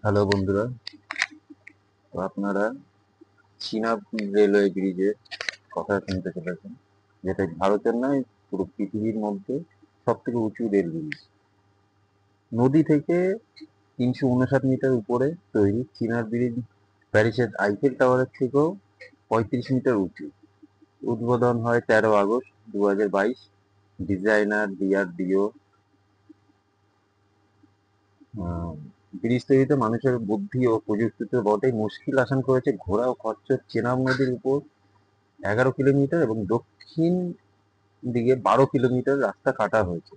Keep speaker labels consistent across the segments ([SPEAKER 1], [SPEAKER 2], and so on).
[SPEAKER 1] Hello বন্ধুরা, তো আপনারা চীনা রেলওয়ে ব্রিজের কথা শুনতে চলেছেন, যেটা ভারতের নয় পুরো পৃথিবীর মধ্যে সব থেকে উঁচু রেল ব্রিজ। নদী থেকে 359 মিটার উপরে তৈরি চীনা ব্রিজ প্যারিসের আইফেল টাওয়ারের থেকেও 35 মিটার উঁচু। উদ্বোধন হয় 13 আগস্ট 2022। Designer DRDO. ব্রিজ তৈরিতে মানুষের বুদ্ধি ও প্রযুক্তি তো বটেই, মুশকিল আসান করেছে ঘোড়া ও খচ্চর চেনাব নদীর উপর 11 কিলোমিটার এবং দক্ষিণ দিকে 12 কিলোমিটার রাস্তা কাটা হয়েছে।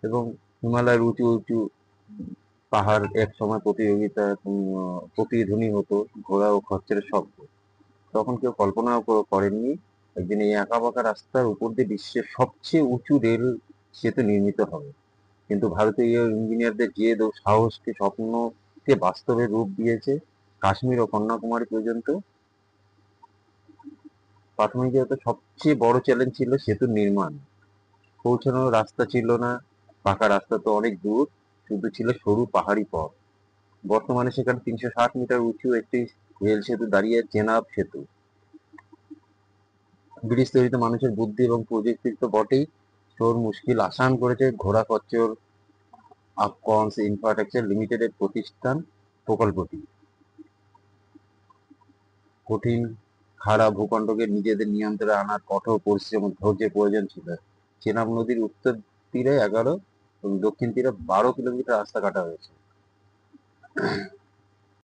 [SPEAKER 1] এবং হিমালয়ের উঁচু উঁচু পাহাড় এক সময় প্রতিধ্বনি হতো ঘোড়া ও খচ্চরের শব্দ। তখন কেউ কল্পনাও করেননি একদিন এই আঁকা বাঁকা রাস্তার উপর দিয়ে বিশ্বের সবচেয়ে উঁচু রেল সেতু নির্মিত হবে। কিন্তু ভারতীয় ইঞ্জিনিয়ারদের জেদ ও সাহসকে স্বপ্নকে বাস্তবে রূপ দিয়েছে কাশ্মীর ও কন্যাকুমারী পর্যন্ত। প্রাথমিকত সবচেয়ে বড় চ্যালেঞ্জ ছিল সেতুর নির্মাণ। পৌঁছানোর রাস্তা ছিল না, পাকা রাস্তা তো অনেক দূর, শুধু ছিল সরু পাহাড়ি পথ। বর্তমানে সেখানে 360 মিটার উঁচু একটি রেল সেতু দাঁড়িয়ে, চেনাব সেতু। ব্রিজ তৈরিতে মানুষের বুদ্ধি এবং প্রযুক্তির তো বটেই, শোর মুশকিল আসান করেছে ঘোড়া খচ্চর আপকন্স ইনফ্রাস্ট্রাকচার লিমিটেডের প্রতিষ্ঠান প্রকল্পটি। কঠিন খাড়া ভূখণ্ডকে নিজেদের নিয়ন্ত্রণে আনার কঠোর পরিশ্রম ও ধৈর্যের প্রয়োজন ছিল। চেনাব নদীর উত্তর তীরে 11 এবং দক্ষিণ তীরে 12 কিলোমিটার রাস্তা কাটা হয়েছে।